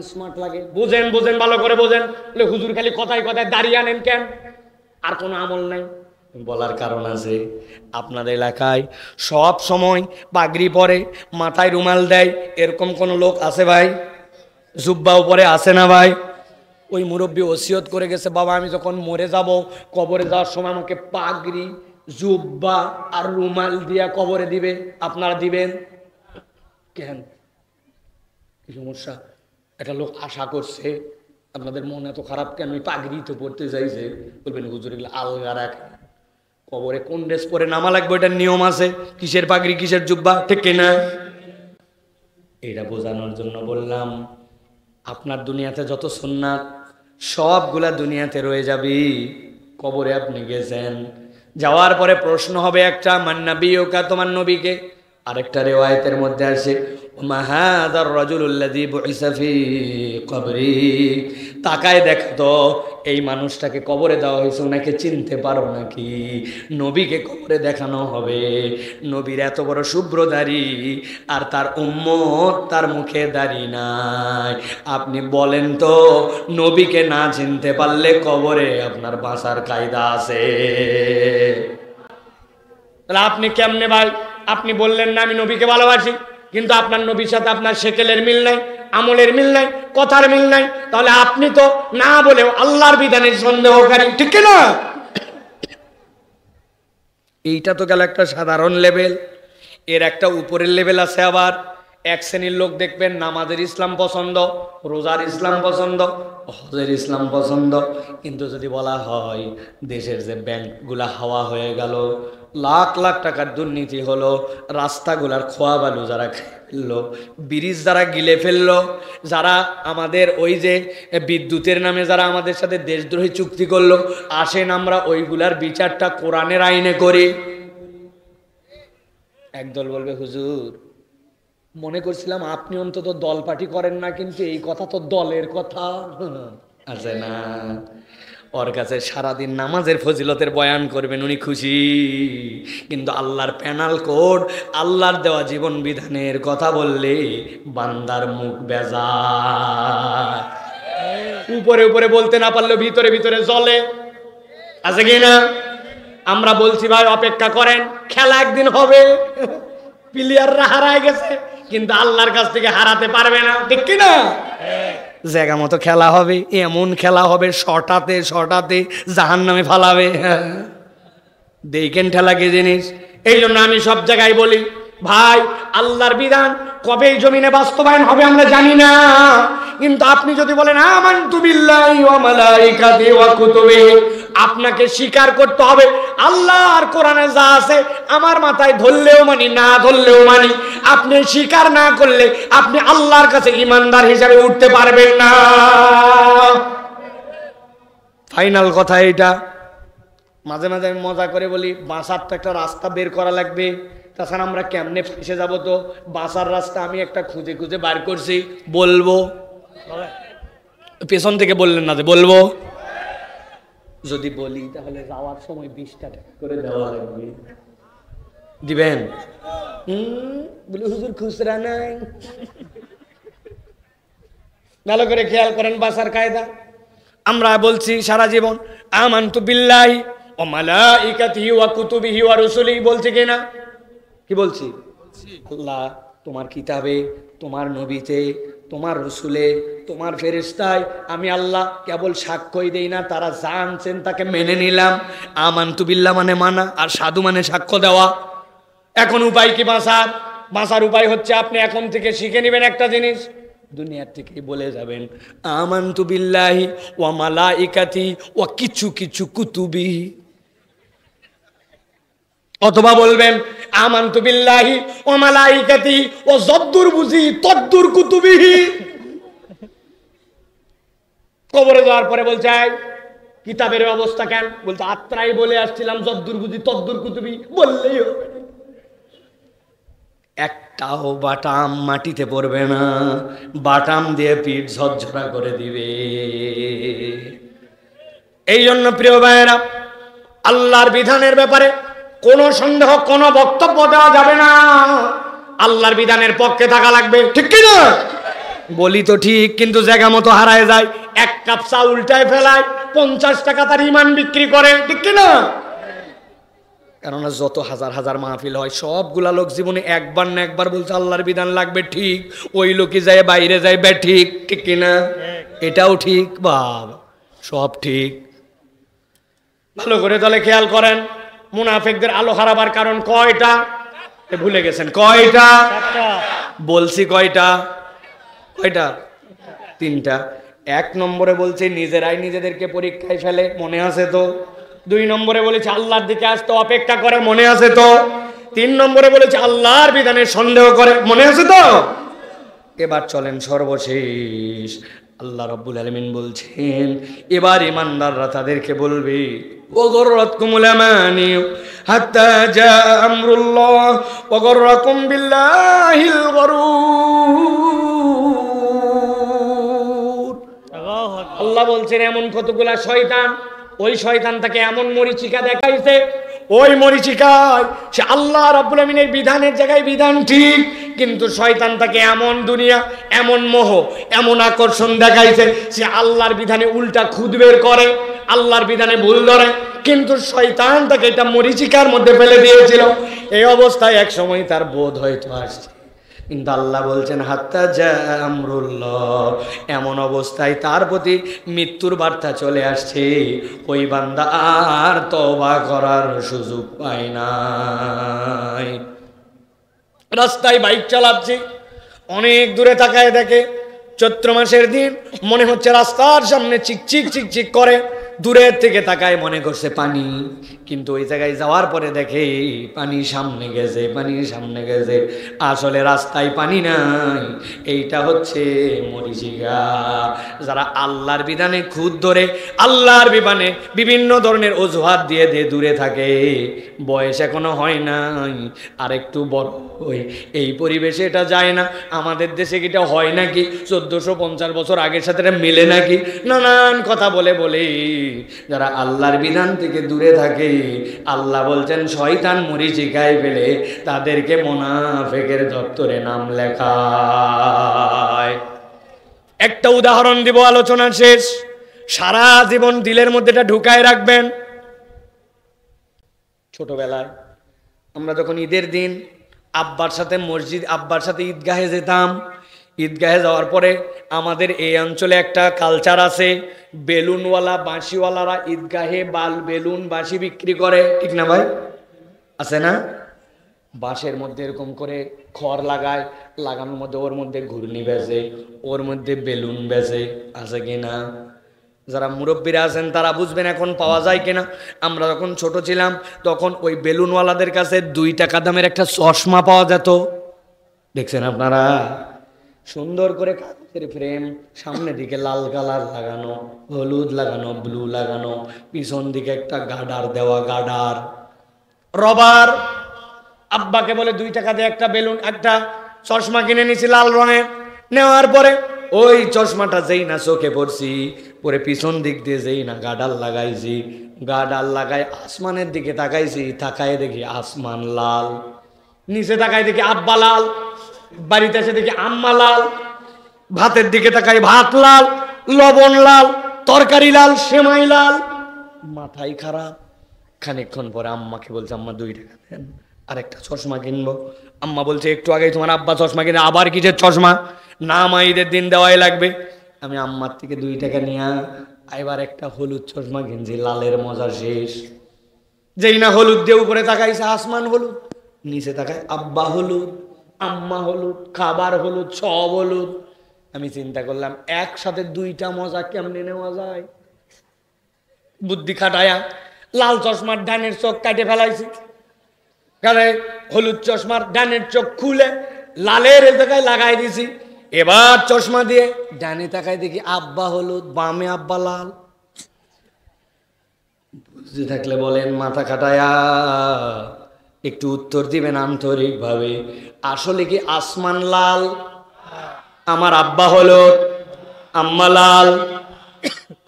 স্মার্ট লাগে। বুঝেন বুঝেন, ভালো করে বোঝেন। হুজুর খালি কথায় কথায় দাড়ি আনেন কেন? আর কোনো আমল নাই? বলার কারণ আছে, আপনাদের এলাকায় সব সময় পাগড়ি পরে, মাথায় রুমাল দেয়, এরকম কোন লোক আছে ভাই? জুব্বাও পরে আছে না ভাই? ওই মুরব্বী ওসিয়ত করে গেছে, বাবা আমি যখন মরে যাব, কবরে যাওয়ার সময় আমাকে পাগড়ি, জুব্বা আর রুমাল দিয়া কবরে দিবে, আপনারা দিবেন কেন? কি সমস্যা? একটা লোক আশা করছে, আপনাদের মন এত খারাপ কেন? ওই পাগড়ি তো পড়তে চাইছে, বলবেন হুজুর এগুলো আলগা রাখে, কবরে কোন ড্রেস পরে নামা লাগবে এটার নিয়ম আছে, কিসের পাগড়ি কিসের জুব্বা, ঠিক কিনা? এটা বোঝানোর জন্য বললাম, আপনার দুনিয়াতে যত সুন্নাত সবগুলা দুনিয়াতে রয়ে যাবি, কবরে আপনি গেছেন, যাওয়ার পরে প্রশ্ন হবে একটা, মান নবিয়ুকা, তোমার নবীকে? আরেকটা রিওয়ায়াতের মধ্যে আসে মা হাযার রাজুলুল্লাযী বুইসা ফী কবরি, তাকায় দেখতো এই মানুষটাকে কবরে দেওয়া হয়েছে, ওনাকে চিনতে পারো নাকি? নবীকে কবরে দেখানো হবে, নবীর এত বড় শুভ্র দাড়ি আর তার উম্মত তার মুখে দাড়ি নাই। আপনি বলেন তো নবীকে না চিনতে পারলে কবরে আপনার বাঁচার কায়দা আছে? তাহলে আপনি কেমনে ভাই, আপনি বললেন না আমি নবীকে ভালোবাসি, কিন্তু আপনার নবীর সাথে আপনার সেকেলের মিল নাই, আমলের মিল নাই, কথার মিল নাই, তাহলে আপনি তো না বলেও আল্লাহর বিধানের সন্দেহকারী, ঠিক না? এইটা তো গেল একটা সাধারণ লেভেল। এর একটা উপরের লেভেল আছে আবার। এক শ্রেণীর লোক দেখবেন নামাজের ইসলাম পছন্দ, রোজার ইসলাম পছন্দ, হজের ইসলাম পছন্দ, কিন্তু যদি বলা হয় দেশের যে ব্যাংকগুলা হাওয়া হয়ে গেল, লাখ লাখ টাকার দুর্নীতি হলো, রাস্তাগুলার খোয়া বালু যারা ফেললো, ব্রিজ যারা গিলে ফেললো, যারা আমাদের ওই যে বিদ্যুতের নামে যারা আমাদের সাথে দেশদ্রোহী চুক্তি করলো, আসেন আমরা ওইগুলার বিচারটা কোরআনের আইনে করি। একদল বলবে হুজুর মনে করছিলাম আপনি অন্তত দল পার্টি করেন না, কিন্তু এই কথা তো দলের কথা আছে না। ওর কাছে সারাদিন নামাজের ফজিলতের বয়ান করবেন, উনি খুশি, কিন্তু আল্লাহর প্যানাল কোড, আল্লাহর দেওয়া জীবন বিধানের কথা বললে বান্দার মুখ বেজার। উপরে উপরে বলতে না পারলেও ভিতরে ভিতরে জ্বলে, আছে কি না? আমরা বলছি ভাই অপেক্ষা করেন, খেলা একদিন হবে, প্লেয়াররা হারায় গেছে কিন্তু আল্লাহর কাছ থেকে হারাতে পারবে না, ঠিক কি না? জায়গা মতো খেলা হবে, এমন খেলা হবে শটাতে শটাতে জাহান্নামে ফালাবে। দেখেন ঠেলা কি জিনিস। এই জন্য আমি সব জায়গায় বলি ভাই আল্লাহর বিধান কবে এই জমিনে বাস্তবায়ন হবে আমরা জানি না, কিন্তু আপনি যদি বলেন আমানতু বিল্লাহি ওয়া মালাইকাতিহি ওয়া কুতুবিহি, আপনাকে স্বীকার করতে হবে আল্লাহর কোরআনে যা আছে আমার মাথায় ধরলেও মানি, না ধরলেও মানি। আপনি স্বীকার না করলে আপনি আল্লাহর কাছে ঈমানদার হিসেবে উঠতে পারবেন না। ফাইনাল কথা এটা। মাঝে মাঝে আমি মজা করে বলি বাঁচার তো একটা রাস্তা বের করা লাগবে, তাছাড়া আমরা কেমনে ফেসে যাব? তো বাঁচার রাস্তা আমি একটা খুঁজে খুঁজে বার করছি, বলবো? পেছন থেকে বললেন না যে বলবো? যদি বলি তাহলে যাওয়ার সময় 20 টাকা করে দেওয়া লাগবে, দিবেন? বলি হুজুর খুচরা নাই। ভালো করে খেয়াল করেন বাঁচার কায়দা। আমরা বলছি সারা জীবন আমানতু বিল্লাহি ওয়া মালাইকাতিহি ওয়া কুতুবিহি ওয়া রুসুলিহি, বলছি কিনা? কি বলছি? আল্লাহ তোমার কিতাবে, তোমার নবীতে, তোমার রসুলে, তোমার ফেরেশতায় আমি আল্লাহ কেবল সাক্ষ্যই দেই না, তারা জানছেন তাকে মেনে নিলাম। আমানতু বিল্লাহ মানে মানা, আর সাধু মানে সাক্ষ্য দেওয়া। এখন উপায় কি বাঁচার? বাঁচার উপায় হচ্ছে আপনি এখন থেকে শিখে নেবেন একটা জিনিস, দুনিয়ার থেকেই বলে যাবেন আমানতু বিল্লাহি ওয়া মালাইকাতিহি ওয়া কিছু কিছু কুতুবিহি, অথবা বলবেন আমানতু বিল্লাহি ওয়া মালাইকাতিহি ওয়া যদ্দুর বুঝি তদ্দুর কুতুবিহি। কবরে যাওয়ার পরে বলছে কিতাবের অবস্থা কেন? বলতে আত্রাই বলে আসছিলাম যদ্দুর বুঝি তদ্দুর কুতুবি, বললেই হবে। একটাও বাটাম মাটিতে পড়বে না, বাটাম দিয়ে পিঠ ঝরঝরা করে দিবে। এই জন্য প্রিয় ভাইয়েরা আল্লাহর বিধানের ব্যাপারে কোনো সন্দেহ, কোনো বক্তব্য দেওয়া যাবে না। আল্লাহর বিধানের পক্ষে থাকা লাগবে, ঠিক কি না? বলি তো ঠিক, কিন্তু জায়গা মতো হারায় যায়। এক কাপ চা উল্টায় ফেলায় 50 টাকা তার ইমান বিক্রি করে, ঠিক কি না? কেননা যত হাজার হাজার মাহফিল হয় সবগুলা লোক জীবনে একবার না একবার বলছে আল্লাহর বিধান লাগবে, ঠিক। ওই লোকই যায় বাইরে যায় বে ঠিক, ঠিক কিনা? এটাও ঠিক, বাবা সব ঠিক। ভালো করে তাহলে খেয়াল করেন, মুনাফিকদের আলো হারাবার কারণ কয়টা? ভুলে গেছেন কয়টা? বলছি কয়টা? কয়টা? 3টা। 1 নম্বরে বলছে নিজেরাই নিজেদেরকে পরীক্ষায় ফেলে, মনে আছে তো? 2 নম্বরে বলেছে আল্লাহর দিকে আসতে অপেক্ষা করে, মনে আছে তো? 3 নম্বরে বলেছে আল্লাহর বিধানে সন্দেহ করে, মনে আছে তো? এবার চলেন সর্বশেষ আল্লাহ রাব্বুল আলামিন বলছেন এবার ঈমানদাররা তাদেরকে বলবে ওগররাতকুমুল আমানি হাত্তা জা আমরুল্লাহ ওগররাকুম বিল্লাহিল গরুর। আল্লাহ বলছেন এমন কতগুলা শয়তান, ওই শয়তানটাকে এমন মরিচিকা দেখাইছে, ওই মরিচিকায় সে আল্লাহ রাব্বুল আমিনের বিধানের জায়গায় বিধান ঠিক, কিন্তু শয়তান তাকে এমন দুনিয়া, এমন মোহ, এমন আকর্ষণ দেখাইছে সে আল্লাহর বিধানে উল্টা খুদ বের করে, আল্লাহর বিধানে ভুল ধরে, কিন্তু শয়তান তাকে এটা মরিচিকার মধ্যে ফেলে দিয়েছিল। এই অবস্থায় এক সময় তার বোধ হয়তো আসছে, কিন্তু আল্লাহ বলছেন হাত্তা জা আমরুল্লাহ, এমন অবস্থায় তার প্রতি মৃত্যুর বার্তা চলে আসছে, ওই বান্দা আর তওবা করার সুযোগ পায় নাই। রাস্তায় বাইক চালাচ্ছে, অনেক দূরে তাকায় দেখে চৈত্র মাসের দিন, মনে হচ্ছে রাস্তার সামনে চিকচিক চিকচিক করে, দূরের থেকে তাকায় মনে করছে পানি, কিন্তু ওই জায়গায় যাওয়ার পরে দেখে পানি সামনে গেছে, পানি সামনে গেছে, আসলে রাস্তায় পানি নাই, এইটা হচ্ছে মরিচিকা। যারা আল্লাহর বিধানে খুদ ধরে, আল্লাহর বিধানে বিভিন্ন ধরনের অজুহাত দিয়ে দিয়ে দূরে থাকে, বয়স এখনো হয় নাই, আর একটু বড় ওই এই পরিবেশে এটা যায় না, আমাদের দেশে এটা হয় নাকি, 1450 বছর আগের সাথে এটা মেলে নাকি, নানান কথা বলে বলে যারা আল্লাহর বিধান থেকে দূরে থাকে, আল্লাহ বলছেন শয়তান মরিচিকায় ফেলে তাদেরকে মুনাফিকের দপ্তরে নাম লেখায়। একটা উদাহরণ দিব, আলোচনা শেষ, সারা জীবন দিলের মধ্যে এটা ঢুকায় রাখবেন। ছোটবেলায় আমরা যখন ঈদের দিন আব্বার সাথে আব্বার সাথে ঈদগাহে যেতাম, ঈদগাহে যাওয়ার পরে আমাদের এই অঞ্চলে একটা কালচার আছে, বেলুনওয়ালা বাঁশিওয়ালারা ঈদগাহে বেলুন বাঁশি বিক্রি করে, ঠিক না ভাই? আছে না? বাঁশের মধ্যে এরকম করে খড় লাগায়, লাগানোর মধ্যে ওর মধ্যে ঘূর্ণি বেজে, ওর মধ্যে বেলুন বেজে, আছে কিনা? যারা মুরব্বীরা আছেন তারা বুঝবেন এখন পাওয়া যায় কিনা। আমরা যখন ছোট ছিলাম তখন ওই বেলুনওয়ালাদের কাছে 2 টাকা দামের একটা চশমা পাওয়া যেত, দেখছেন আপনারা? সুন্দর করে কাগজের ফ্রেম, সামনে দিকে লাল কালার লাগানো, হলুদ লাগানো, ব্লু লাগানো, পিছন দিকে একটা গার্ডার দেওয়া, গার্ডার রবার। আব্বাকে বলে 2 টাকা দিয়ে একটা বেলুন, একটা চশমা কিনে নিয়েছি লাল রঙের। নেওয়ার পরে ওই চশমাটা যেই না চোখে পড়ছি, পরে পিছন দিক দিয়ে যেই না গার্ডার লাগাইছি, গার্ডার লাগাই আসমানের দিকে তাকাইছি, তাকায় দেখি আসমান লাল, নিচে তাকায় দেখি আব্বা লাল, বাড়িতে এসে দেখি আম্মা লাল, ভাতের দিকে তাকাই ভাত লাল, লবণ লাল, তরকারি লাল, সেমাই লাল, মাথায় খারাপ। খানিকক্ষণ পরে আম্মাকে বলছে আম্মা 2 টাকা দেন, আরেকটা চশমা কিনবো। আম্মা বলছে একটু আগে তোমার আব্বা চশমা কিনে, আবার কিসের চশমা? না মা ঈদের দিন দেওয়াই লাগবে। আমি আম্মার থেকে 2 টাকা নিয়ে এবার একটা হলুদ চশমা কিনছি, লালের মজা শেষ। যেই না হলুদ দিয়ে উপরে তাকাইছে আসমান হলুদ, নিচে তাকায় আব্বা হলুদ, আম্মা হলুদ, খাবার হলুদ, সব হলুদ। আমি চিন্তা করলাম একসাথে 2টা মজা কেমনে নেওয়া যায়। বুদ্ধি খাটায়া লাল চশমার ডানের চোখ কাটে ফেলাইছি, কারণ হলুদ চশমার ডানের চোখ খুলে লালের জায়গায় লাগাই দিছি। এবার চশমা দিয়ে ডানে তাকায় দেখি আব্বা হলুদ, বামে আব্বা লাল। বুঝতে থাকলে বলেন মাথা খাটায়া একটু উত্তর দিবেন আন্তরিক ভাবে, আসলে কি আসমান লাল? আমার আব্বা হলুদ, আম্মা লাল।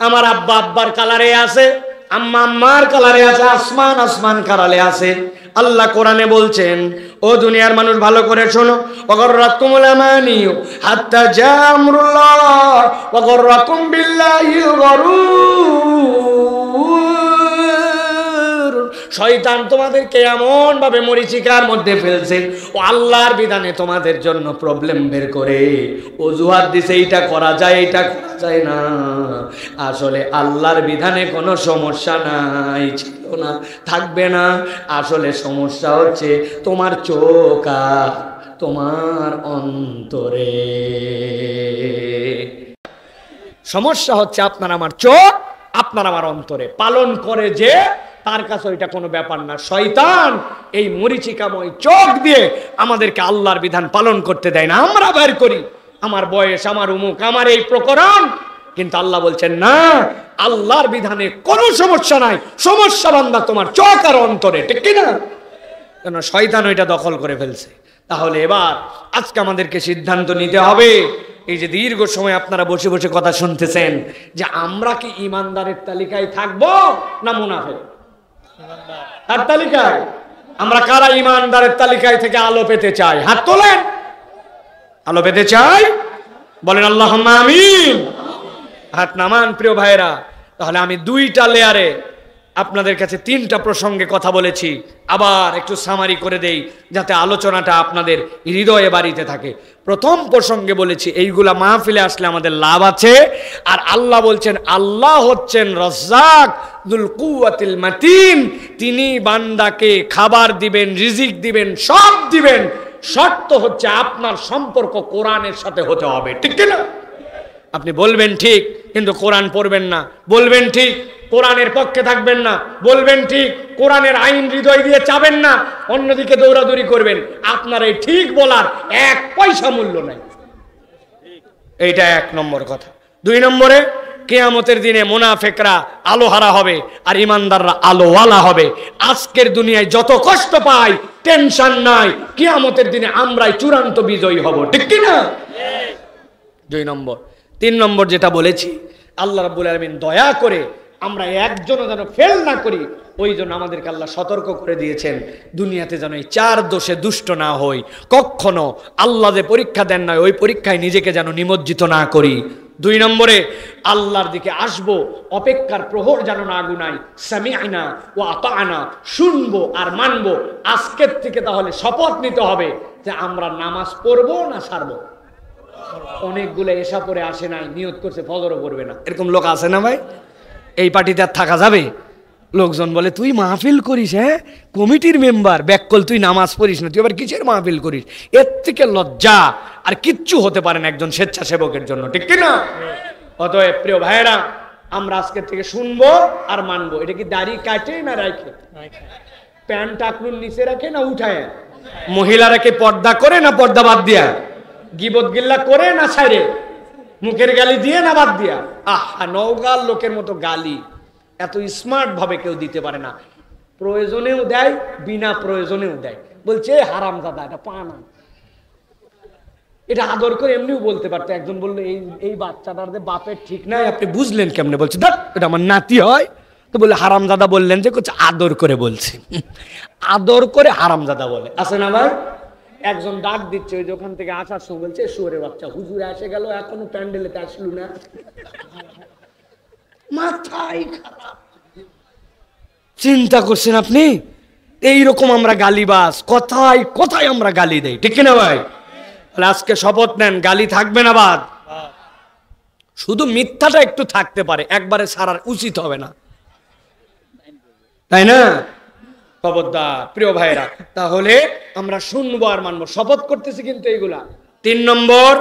আমার আব্বা আব্বার কালারে আছে, আম্মা আম্মার কালারে আছে, আসমান আসমান কালারে আছে। আল্লাহ কোরআনে বলছেন, ও দুনিয়ার মানুষ ভালো করে শোনো, ওয়াগররাকুমুল আমানি হাত্তা জা আমরুল্লাহ ওয়াগররাকুম বিল্লাহিল গরুর। শয়তান তোমাদেরকে এমন ভাবে মরিচিকার মধ্যে ফেলছে, ও আল্লাহর বিধানে তোমাদের জন্য প্রবলেম বের করে অজুহাত দিছে, এইটা করা যায়, এইটা করা যায় না। আসলে আল্লাহর বিধানে কোনো সমস্যা নাই, ছিল না, থাকবে না। আসলে সমস্যা হচ্ছে তোমার চোখ আর তোমার অন্তরে। সমস্যা হচ্ছে আপনার আমার চোখ, আপনার আমার অন্তরে। পালন করে যে তার কাছে ওইটা কোনো ব্যাপার না। শয়তান এই মরিচিকাময় চোখ দিয়ে আমাদেরকে আল্লাহর বিধান পালন করতে দেয় না। আমরা বের করি আমার বয়স, আমার উমুক, আমার এই প্রকরণ, কিন্তু আল্লাহ বলছেন না, আল্লাহর বিধানে কোনো সমস্যা নাই, সমস্যা বান্দা তোমার চোখ আর অন্তরে, ঠিক কিনা? কেন শয়তান ওইটা দখল করে ফেলছে। তাহলে এবার আজকে আমাদেরকে সিদ্ধান্ত নিতে হবে, এই যে দীর্ঘ সময় আপনারা বসে বসে কথা শুনতেছেন, যে আমরা কি ইমানদারের তালিকায় থাকবো না মুনাফিক তার তালিকায়? আমরা কারা ইমানদারের তালিকায় থেকে আলো পেতে চাই? হাত তোলেন। আলো পেতে চাই, বলেন আল্লাহুম্মা আমিন। হাত নামান প্রিয় ভাইরা। তাহলে আমি দুইটা লেয়ারে আপনাদের কাছে তিনটা প্রসঙ্গে কথা বলেছি, আবার একটু সামারি করে দেই যাতে আলোচনাটা আপনাদের হৃদয়ে বাড়িতে থাকে। প্রথম প্রসঙ্গে বলেছি এইগুলা মাহফিলে আসলে আমাদের লাভ আছে। আর আল্লাহ বলছেন, আল্লাহ হচ্ছেন রাজ্জাক যুল কুওয়াতিল মাতিন, তিনি বান্দাকে খাবার দিবেন, রিজিক দিবেন, সব দিবেন। শর্ত হচ্ছে আপনার সম্পর্ক কোরআনের সাথে হতে হবে, ঠিক কিনা? আপনি বলবেন ঠিক, কিন্তু কোরআন পড়বেন না। বলবেন ঠিক, কোরআনের পক্ষে থাকবেন না। বলবেন ঠিক, কোরআনের আইন হৃদয় দিয়ে চাবেন না, অন্যদিকে দৌড়াদৌড়ি করবেন। আপনার এই ঠিক বলার এক পয়সা মূল্য নাই। এইটা এক নম্বর কথা। দুই নম্বরে, কিয়ামতের দিনে মুনাফিকরা আলোহারা হবে আর ইমানদাররা আলোওয়ালা হবে। আজকের দুনিয়ায় যত কষ্ট পাই, টেনশন নাই, কিয়ামতের দিনে আমরাই চূড়ান্ত বিজয়ী হব, ঠিক কিনা? দুই নম্বর। তিন নম্বর যেটা বলেছি, আল্লাহ রাব্বুল আলামিন দয়া করে আমরা একজনও যেন ফেল না করি, ওই জন্য আমাদেরকে আল্লাহ সতর্ক করে দিয়েছেন, দুনিয়াতে যেন এই চার দোষে দুষ্ট না হই। কখনো আল্লাহ যে পরীক্ষা দেন না, ওই পরীক্ষায় নিজেকে যেন নিমজ্জিত না করি। দুই নম্বরে, আল্লাহর দিকে আসবো, অপেক্ষার প্রহর যেন না গুনাই। সামিআনা ওয়া আতাআনা, শুনবো আর মানবো। আজকের থেকে তাহলে শপথ নিতে হবে যে আমরা নামাজ পড়বো না ছাড়বো। অনেকগুলো এসা পরে আসে নাই, নিয়ত করছে ফজরও পড়বে না, এরকম লোক আছে না ভাই? এই পার্টিতে আর থাকা যাবে? লোকজন বলে, তুই মাহফিল করিস, হ্যাঁ কমিটির মেম্বার, ব্যাককল তুই নামাজ পড়িস না, তুই আবার কিসের মাহফিল করিস? এর থেকে লজ্জা আর কিচ্ছু হতে পারে না একজন স্বেচ্ছাসেবকের জন্য, ঠিক কিনা? অতএব প্রিয় ভাইয়েরা, আমরা আজকের থেকে শুনবো আর মানবো। এটা কি দাড়ি কাটে না রাখে? প্যান্ট টাকনুর নিচে রাখে না উঠায়? মহিলারা কি পর্দা করে না পর্দা বাদ দিয়া? গিবত গিল্লা করে না ছাইরে? মুখের গালি দিয়ে না বাদ দিয়া? আহা, নওগাঁর লোকের মতো গালি এত স্মার্ট ভাবে কেউ দিতে পারে না। প্রয়োজনেও দেয়, বিনা প্রয়োজনেও দেয়। বলছে হারামজাদা, এটা পানা। এটা আদর করে এমনিও বলতে পারতো। একজন বললো, এই বাচ্চাটার যে বাপের ঠিক নাই, আপনি বুঝলেন কেমনে? বলছে, দেখ এটা আমার নাতি হয়। তো বলে হারামজাদা বললেন যে, আদর করে বলছি। আদর করে হারামজাদা বলে, আছে না ভাই? একজন ডাক দিচ্ছে ওই দোকান থেকে আসার সময়, বলছে শুয়োরের বাচ্চা, হুজুর এসে গেল, এখনো প্যান্ডেলেতে আসলো না। মাথায় খারাপ। চিন্তা করছেন আপনি? এইরকম আমরা গালিবাজ, কথায় কথায় আমরা গালি দেই, ঠিক কিনা ভাই? আজকে শপথ নেন, গালি থাকবে না বাদ। শুধু মিথ্যাটা একটু থাকতে পারে, একবারে ছাড়ার উচিত হবে না, তাই না? খবরদার প্রিয় ভাইরা। তাহলে আমরা শুনবো আর মানবো, শপথ করতেছি কিন্তু এইগুলা। তিন নম্বর,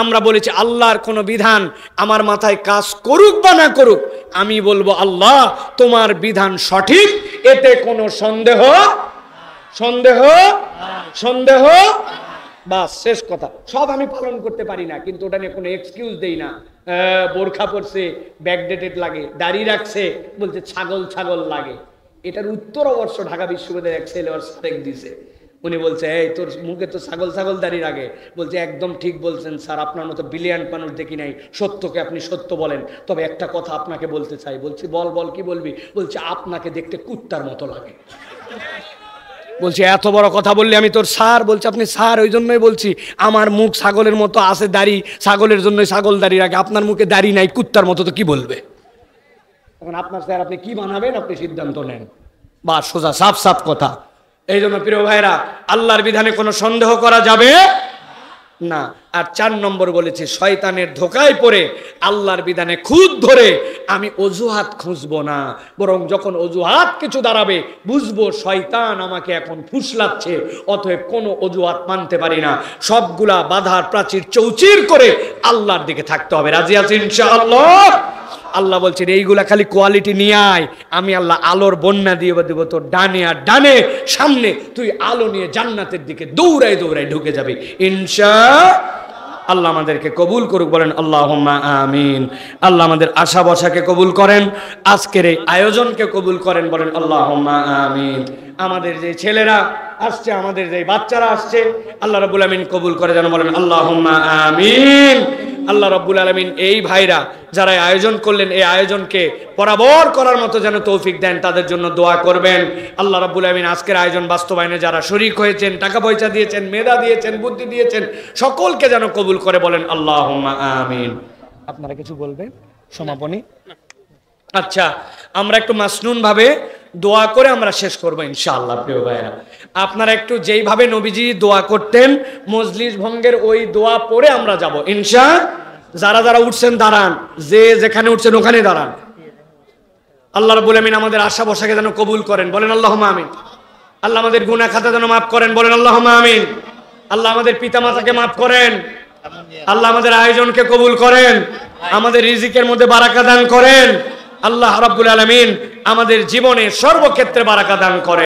আমরা বলেছি আল্লাহর কোন বিধান আমার মাথায় কাজ করুক বা না করুক, আমি বলবো আল্লাহ তোমার বিধান সঠিক, এতে কোনো সন্দেহ সন্দেহ সন্দেহ বাস, শেষ কথা। সব আমি পালন করতে পারি না, কিন্তু ওটা নিয়ে কোনো এক্সকিউজ দেই না। বোরখা পরছে, ব্যাকডেটেড লাগে, দাড়ি রাখছে, বলছে ছাগল ছাগল লাগে। এটার উত্তর অবশ্য ঢাকা বিশ্ববিদ্যালয়ের এক ছেলে সারেক দিছে। উনি বলছে, এই তোর মুখে তো ছাগল ছাগল দাড়ি লাগে। বলছে, একদম ঠিক বলছেন স্যার, আপনার মতো ব্রিলিয়ান্ট মানুষ দেখি নাই, সত্যকে আপনি সত্য বলেন। তবে একটা কথা আপনাকে বলতে চাই। বলছি, বল বল, কি বলবি? বলছে, আপনাকে দেখতে কুত্তার মতো লাগে। বলছি, এত বড় কথা বললি আমি তোর স্যার? বলছে, আপনি স্যার ওই জন্যই বলছি, আমার মুখ ছাগলের মতো আছে, দাড়ি ছাগলের জন্যই ছাগল দাড়ি রাখে, আপনার মুখে দাড়ি নাই, কুত্তার মতো, তো কি বলবে? এখন আপনার স্যার, আপনি কি বানাবেন আপনি সিদ্ধান্ত নেন। বা সোজা সাফ সাফ কথা। এই জন্য প্রিয় ভাইরা, আল্লাহর বিধানে কোনো সন্দেহ করা যাবে না। আর চার নম্বর বলেছি, শয়তানের ধোকায় পড়ে আল্লাহর বিধানে খুদ ধরে আমি অজুহাত খুঁজবো না, বরং যখন অজুহাত কিছু দাঁড়াবে বুঝবো শয়তান আমাকে এখন ফুসলাচ্ছে, অতএব কোনো অজুহাত মানতে পারি না। সবগুলা বাধার প্রাচীর চৌচির করে আল্লাহর দিকে থাকতে হবে। রাজি আছি ইনশাআল্লাহ? আল্লাহ বলছেন, এইগুলা খালি কোয়ালিটি নিয়ে আয়, আমি আল্লাহ আলোর বন্যা দিয়ে দেবো তোর ডানে আর ডানে সামনে, তুই আলো নিয়ে জান্নাতের দিকে দৌড়াই দৌড়াই ঢুকে যাবে ইনশাআল্লাহ। আল্লাহ আমাদেরকে কবুল করুক, বলেন আল্লাহুম্মা আমিন। আল্লাহ আমাদের আশা বসাকে কবুল করেন, আজকের এই আয়োজনকে কবুল করেন, বলেন আল্লাহুম্মা আমিন। আমাদের যে ছেলেরা আসছে, আমাদের যে বাচ্চারা আসছে, আল্লাহ রাব্বুল আলামিন কবুল করে যেন, বলেন আল্লাহুম্মা আমিন। আল্লাহ রাব্বুল আলামিন এই ভাইরা যারা আয়োজন করলেন, এই আয়োজনকে বরাবর করার মতো যেন তৌফিক দেন, তাদের জন্য দোয়া করবেন। আল্লাহ রাব্বুল আলামিন আজকের আয়োজন বাস্তবায়নে যারা শরীক হয়েছেন, টাকা পয়সা দিয়েছেন, মেধা দিয়েছেন, বুদ্ধি দিয়েছেন, সকলকে যেন কবুল করে, বলেন আল্লাহুম্মা আমিন। আপনারা কিছু বলবেন সমাপনী? আচ্ছা, আমরা একটু মাসনুন ভাবে দোয়া করে আমরা শেষ করবো ইনশাআল্লাহ। প্রিয় ভাইরা, আপনারা একটু যেইভাবে নবীজি দোয়া করতেন মজলিস ভঙ্গের ওই দোয়া পড়ে আমরা যাব ইনশাআল্লাহ। যারা যারা উঠছেন দাঁড়ান, যে যেখানে উঠছেন ওখানে দাঁড়ান। আল্লাহ রাব্বুল আমিন আমাদের আশা বসাকে যেন কবুল করেন, বলেন আল্লাহুম্মা আমিন। আল্লাহ আমাদের গুনাহ খাতা যেন মাফ করেন, বলেন আল্লাহুম্মা আমিন। আল্লাহ আমাদের পিতামাতাকে মাফ করেন, আল্লাহ আমাদের আয়োজনকে কবুল করেন, আমাদের রিজিকের মধ্যে বারাকা দান করেন। আল্লাহ রাব্বুল আলামিন আমাদের জীবনে সর্বক্ষেত্রে বারাকা দান করেন।